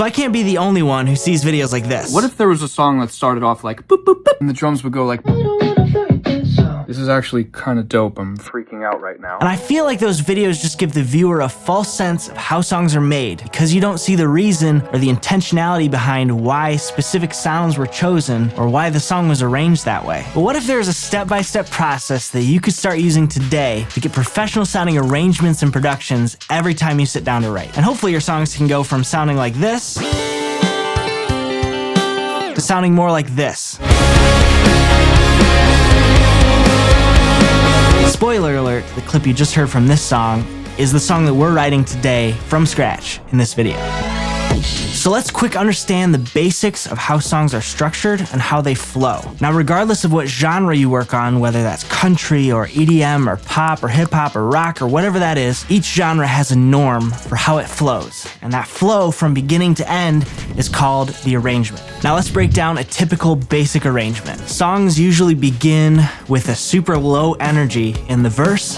So I can't be the only one who sees videos like this. What if there was a song that started off like boop boop boop and the drums would go like this is actually kind of dope. I'm freaking out right now. And I feel like those videos just give the viewer a false sense of how songs are made because you don't see the reason or the intentionality behind why specific sounds were chosen or why the song was arranged that way. But what if there's a step-by-step process that you could start using today to get professional sounding arrangements and productions every time you sit down to write? And hopefully your songs can go from sounding like this to sounding more like this. Spoiler alert, the clip you just heard from this song is the song that we're writing today from scratch in this video. So let's quick understand the basics of how songs are structured and how they flow. Now, regardless of what genre you work on, whether that's country or EDM or pop or hip hop or rock or whatever that is, each genre has a norm for how it flows. And that flow from beginning to end is called the arrangement. Now let's break down a typical basic arrangement. Songs usually begin with a super low energy in the verse,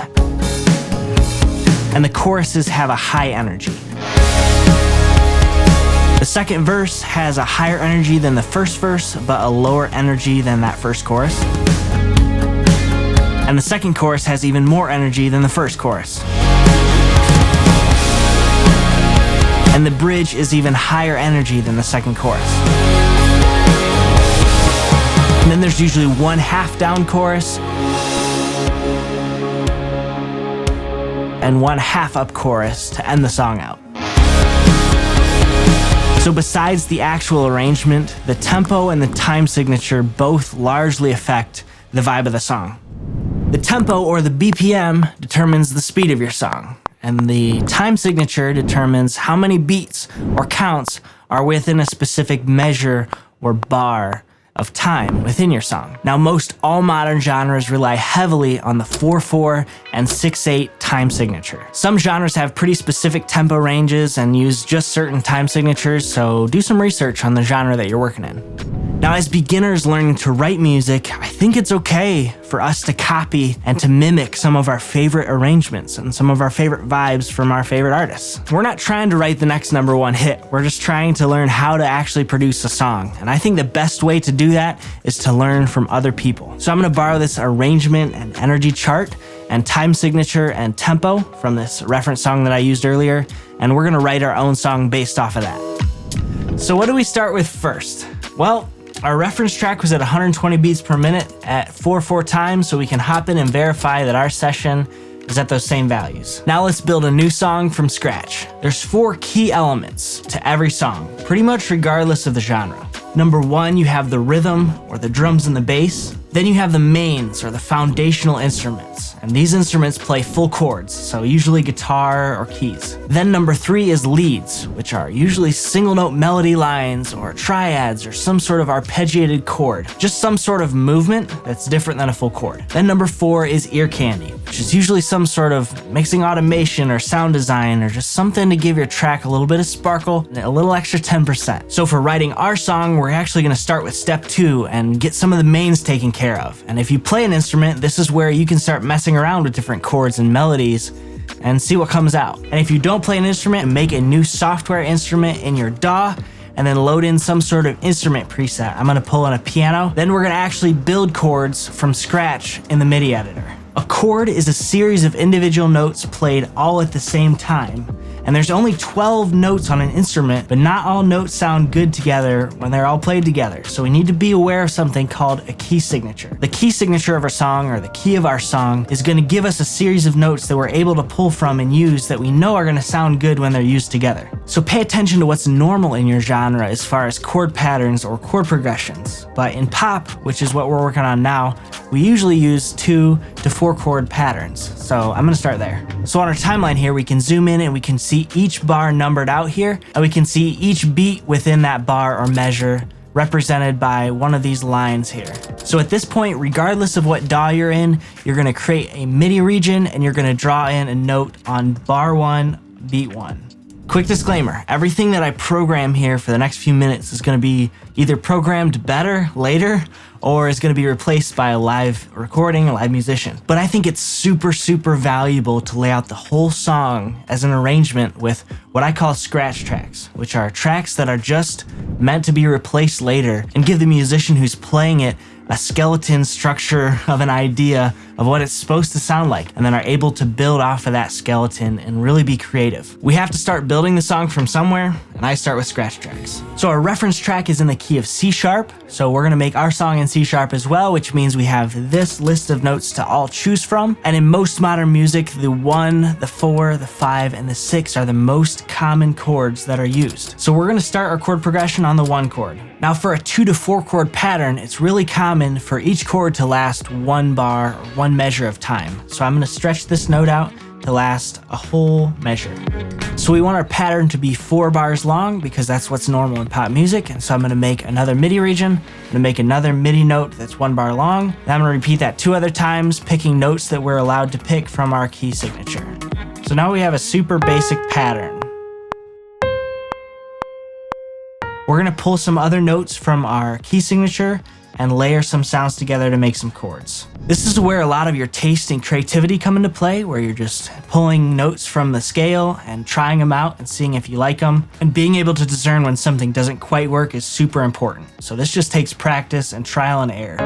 and the choruses have a high energy. The second verse has a higher energy than the first verse, but a lower energy than that first chorus. And the second chorus has even more energy than the first chorus. And the bridge is even higher energy than the second chorus. And then there's usually one half down chorus and one half up chorus to end the song out. So besides the actual arrangement, the tempo and the time signature both largely affect the vibe of the song. The tempo, or the BPM, determines the speed of your song, and the time signature determines how many beats or counts are within a specific measure or bar of time within your song. Now, most all modern genres rely heavily on the 4/4 and 6/8 time signature. Some genres have pretty specific tempo ranges and use just certain time signatures, so do some research on the genre that you're working in. Now, as beginners learning to write music, I think it's okay for us to copy and to mimic some of our favorite arrangements and some of our favorite vibes from our favorite artists. We're not trying to write the next #1 hit. We're just trying to learn how to actually produce a song. And I think the best way to do that is to learn from other people. So I'm going to borrow this arrangement and energy chart and time signature and tempo from this reference song that I used earlier, and we're going to write our own song based off of that. So what do we start with first? Well, our reference track was at 120 beats per minute at 4/4 time, so we can hop in and verify that our session is at those same values. Now let's build a new song from scratch. There's 4 key elements to every song, pretty much regardless of the genre. Number 1, you have the rhythm, or the drums and the bass. Then you have the mains, or the foundational instruments, and these instruments play full chords, so usually guitar or keys. Then number 3 is leads, which are usually single note melody lines or triads or some sort of arpeggiated chord, just some sort of movement that's different than a full chord. Then number 4 is ear candy, which is usually some sort of mixing automation or sound design or just something to give your track a little bit of sparkle and a little extra 10%. So for writing our song, we're actually going to start with step 2 and get some of the mains taken care of. And if you play an instrument, this is where you can start messing around with different chords and melodies and see what comes out. And if you don't play an instrument, make a new software instrument in your DAW and then load in some sort of instrument preset. I'm going to pull in a piano. Then we're going to actually build chords from scratch in the MIDI editor. A chord is a series of individual notes played all at the same time. And there's only 12 notes on an instrument, but not all notes sound good together when they're all played together. So we need to be aware of something called a key signature. The key signature of our song, or the key of our song, is going to give us a series of notes that we're able to pull from and use that we know are going to sound good when they're used together. So pay attention to what's normal in your genre as far as chord patterns or chord progressions. But in pop, which is what we're working on now, we usually use 2 to 4 chord patterns. So I'm going to start there. So on our timeline here, we can zoom in and we can see each bar numbered out here, and we can see each beat within that bar or measure represented by one of these lines here. So at this point, regardless of what DAW you're in, you're going to create a MIDI region and you're going to draw in a note on bar 1, beat 1. Quick disclaimer, everything that I program here for the next few minutes is going to be either programmed better later or is going to be replaced by a live recording, a live musician. But I think it's super valuable to lay out the whole song as an arrangement with what I call scratch tracks, which are tracks that are just meant to be replaced later and give the musician who's playing it a skeleton structure of an idea of what it's supposed to sound like, and then are able to build off of that skeleton and really be creative. We have to start building the song from somewhere, and I start with scratch tracks. So our reference track is in the key of C sharp, so we're gonna make our song in C sharp as well, which means we have this list of notes to all choose from. And in most modern music, the 1, the 4, the 5, and the 6 are the most common chords that are used. So we're gonna start our chord progression on the 1 chord. Now for a 2 to 4 chord pattern, it's really common for each chord to last 1 bar or 1 measure of time. So I'm gonna stretch this note out to last a whole measure. So we want our pattern to be 4 bars long because that's what's normal in pop music. And so I'm gonna make another MIDI region, I'm gonna make another MIDI note that's 1 bar long. Then I'm gonna repeat that 2 other times, picking notes that we're allowed to pick from our key signature. So now we have a super basic pattern. We're gonna pull some other notes from our key signature and layer some sounds together to make some chords. This is where a lot of your taste and creativity come into play, where you're just pulling notes from the scale and trying them out and seeing if you like them. And being able to discern when something doesn't quite work is super important. So this just takes practice and trial and error.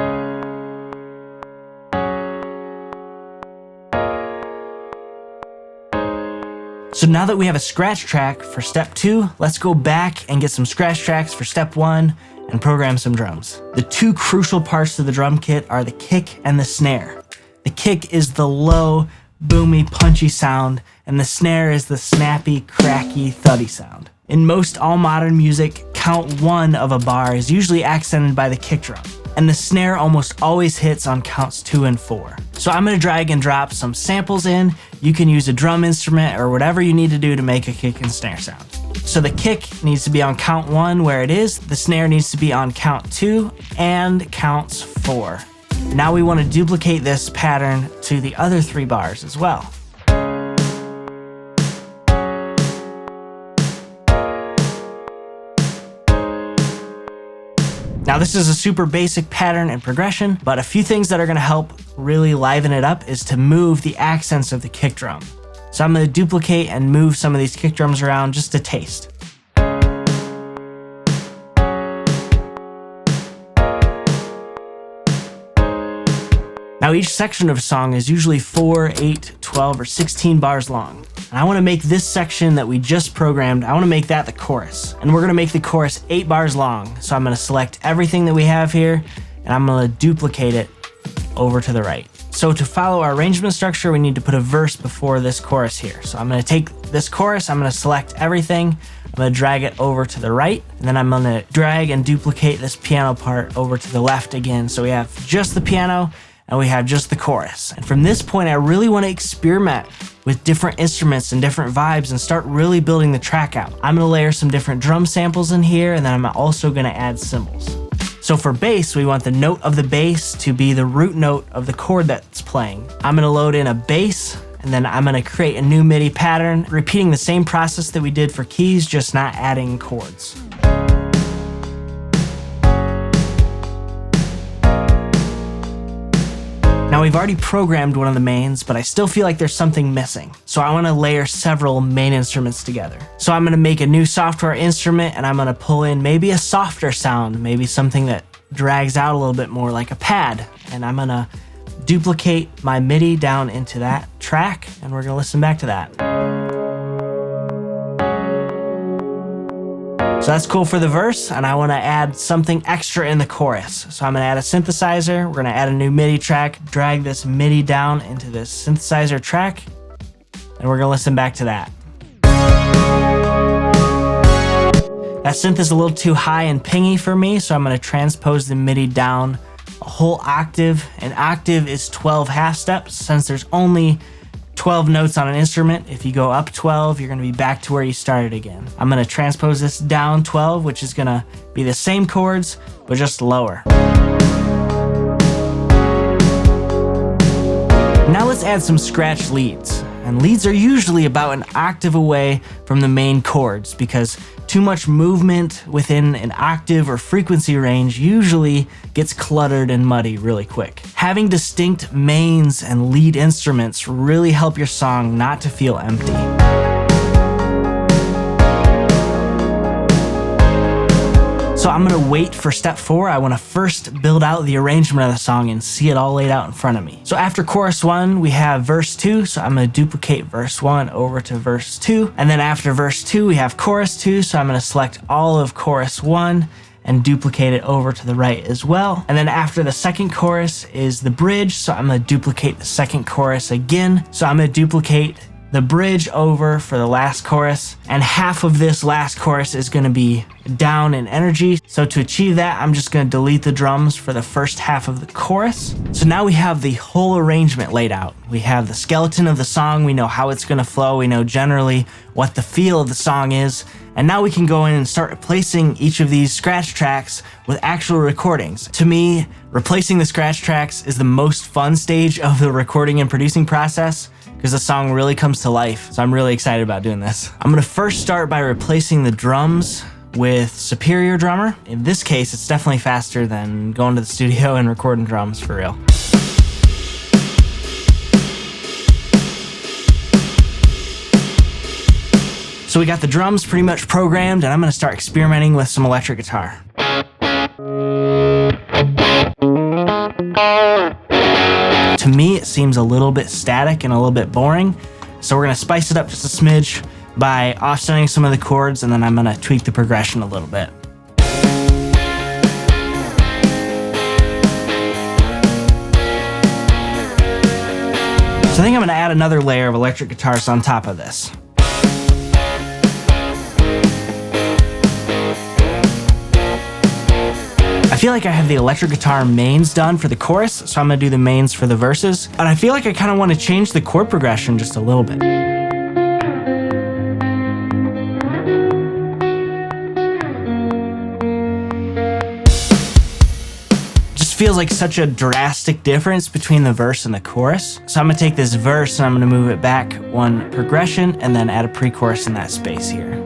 So now that we have a scratch track for step 2, let's go back and get some scratch tracks for step 1 and program some drums. The 2 crucial parts to the drum kit are the kick and the snare. The kick is the low, boomy, punchy sound, and the snare is the snappy, cracky, thuddy sound. In most all modern music, count 1 of a bar is usually accented by the kick drum, and the snare almost always hits on counts 2 and 4. So I'm gonna drag and drop some samples in. You can use a drum instrument or whatever you need to do to make a kick and snare sound. So the kick needs to be on count 1 where it is, the snare needs to be on count 2, and counts 4. Now we want to duplicate this pattern to the other 3 bars as well. Now this is a super basic pattern and progression, but a few things that are gonna help really liven it up is to move the accents of the kick drum. So I'm gonna duplicate and move some of these kick drums around just to taste. Now each section of a song is usually 4, 8, 12, or 16 bars long. And I wanna make this section that we just programmed, I wanna make that the chorus. And we're gonna make the chorus 8 bars long. So I'm gonna select everything that we have here, and I'm gonna duplicate it over to the right. So to follow our arrangement structure, we need to put a verse before this chorus here. So I'm gonna take this chorus, I'm gonna select everything, I'm gonna drag it over to the right, and then I'm gonna drag and duplicate this piano part over to the left again. So we have just the piano, and we have just the chorus. And from this point, I really want to experiment with different instruments and different vibes and start really building the track out. I'm gonna layer some different drum samples in here, and then I'm also gonna add cymbals. So for bass, we want the note of the bass to be the root note of the chord that's playing. I'm gonna load in a bass, and then I'm gonna create a new MIDI pattern, repeating the same process that we did for keys, just not adding chords. Now we've already programmed one of the mains, but I still feel like there's something missing. So I wanna layer several main instruments together. So I'm gonna make a new software instrument, and I'm gonna pull in maybe a softer sound, maybe something that drags out a little bit more like a pad. And I'm gonna duplicate my MIDI down into that track, and we're gonna listen back to that. So that's cool for the verse, and I wanna add something extra in the chorus. So I'm gonna add a synthesizer, we're gonna add a new MIDI track, drag this MIDI down into this synthesizer track, and we're gonna listen back to that. That synth is a little too high and pingy for me, so I'm gonna transpose the MIDI down a whole octave. An octave is 12 half steps. Since there's only 12 notes on an instrument, if you go up 12, you're gonna be back to where you started again. I'm gonna transpose this down 12, which is gonna be the same chords, but just lower. Now let's add some scratch leads. and leads are usually about an octave away from the main chords because too much movement within an octave or frequency range usually gets cluttered and muddy really quick. Having distinct mains and lead instruments really help your song not to feel empty. So I'm gonna wait for step 4. I wanna first build out the arrangement of the song and see it all laid out in front of me. So after chorus 1, we have verse 2. So I'm gonna duplicate verse 1 over to verse 2. And then after verse 2, we have chorus 2. So I'm gonna select all of chorus 1 and duplicate it over to the right as well. And then after the second chorus is the bridge. So I'm gonna duplicate the second chorus again. So I'm gonna duplicate the bridge over for the last chorus, and half of this last chorus is going to be down in energy. So to achieve that, I'm just going to delete the drums for the first half of the chorus. So now we have the whole arrangement laid out. We have the skeleton of the song, we know how it's going to flow, we know generally what the feel of the song is, and now we can go in and start replacing each of these scratch tracks with actual recordings. To me, replacing the scratch tracks is the most fun stage of the recording and producing process, because the song really comes to life. So I'm really excited about doing this. I'm gonna first start by replacing the drums with Superior Drummer. In this case, it's definitely faster than going to the studio and recording drums for real. So we got the drums pretty much programmed, and I'm gonna start experimenting with some electric guitar. To me, it seems a little bit static and a little bit boring, so we're gonna spice it up just a smidge by offsetting some of the chords, and then I'm gonna tweak the progression a little bit. So I think I'm gonna add another layer of electric guitars on top of this. I feel like I have the electric guitar mains done for the chorus, so I'm gonna do the mains for the verses. And I feel like I kind of want to change the chord progression just a little bit. Just feels like such a drastic difference between the verse and the chorus. So I'm gonna take this verse and I'm gonna move it back one progression and then add a pre-chorus in that space here.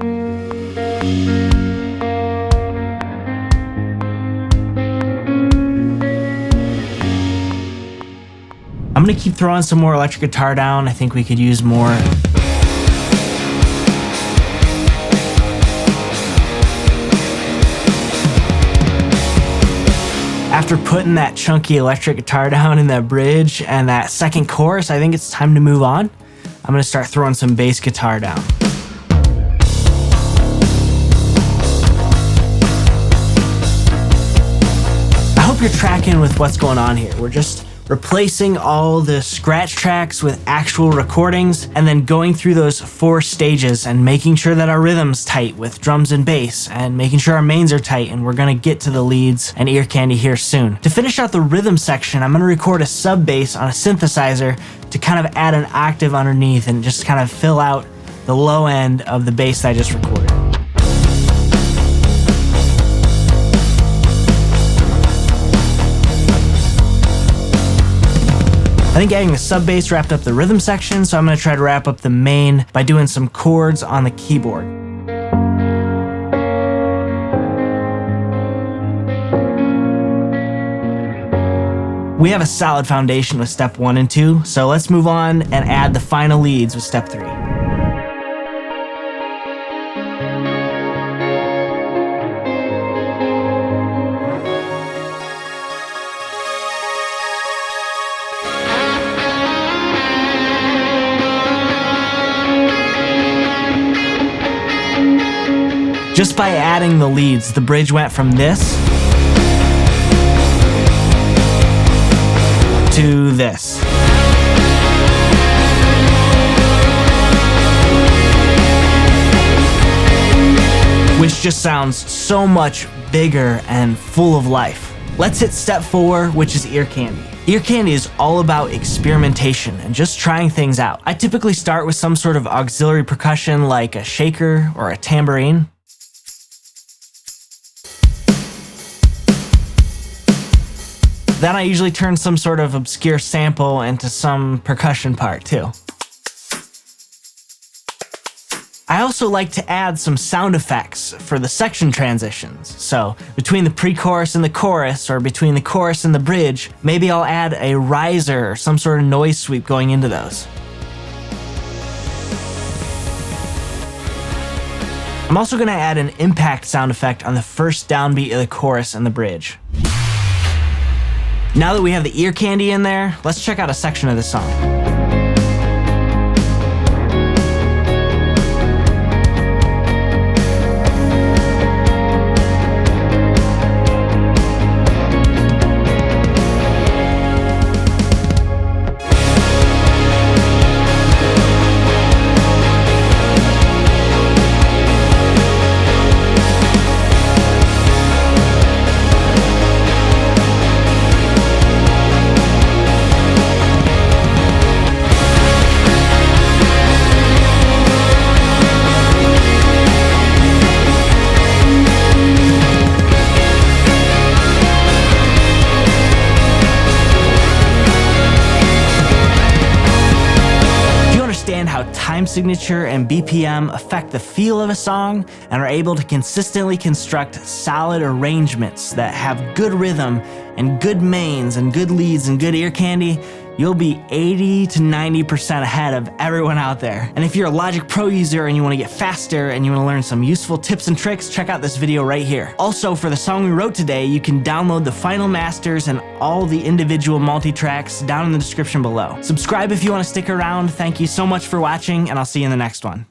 I'm gonna keep throwing some more electric guitar down. I think we could use more. After putting that chunky electric guitar down in that bridge and that second chorus, I think it's time to move on. I'm gonna start throwing some bass guitar down. I hope you're tracking with what's going on here. We're just replacing all the scratch tracks with actual recordings, and then going through those 4 stages and making sure that our rhythm's tight with drums and bass, and making sure our mains are tight, and we're gonna get to the leads and ear candy here soon. To finish out the rhythm section, I'm gonna record a sub bass on a synthesizer to kind of add an octave underneath and just kind of fill out the low end of the bass that I just recorded. I think adding the sub bass wrapped up the rhythm section, so I'm gonna try to wrap up the main by doing some chords on the keyboard. We have a solid foundation with step 1 and 2, so let's move on and add the final leads with step 3. Just by adding the leads, the bridge went from this to this. Which just sounds so much bigger and full of life. Let's hit step 4, which is ear candy. Ear candy is all about experimentation and just trying things out. I typically start with some sort of auxiliary percussion like a shaker or a tambourine. Then I usually turn some sort of obscure sample into some percussion part too. I also like to add some sound effects for the section transitions. So between the pre-chorus and the chorus, or between the chorus and the bridge, maybe I'll add a riser or some sort of noise sweep going into those. I'm also going to add an impact sound effect on the first downbeat of the chorus and the bridge. Now that we have the ear candy in there, let's check out a section of the song. How time signature and BPM affect the feel of a song and are able to consistently construct solid arrangements that have good rhythm and good mains and good leads and good ear candy, you'll be 80 to 90% ahead of everyone out there. And if you're a Logic Pro user and you want to get faster and you want to learn some useful tips and tricks, check out this video right here. Also, for the song we wrote today, you can download the final masters and all the individual multi-tracks down in the description below. Subscribe if you want to stick around. Thank you so much for watching, and I'll see you in the next one.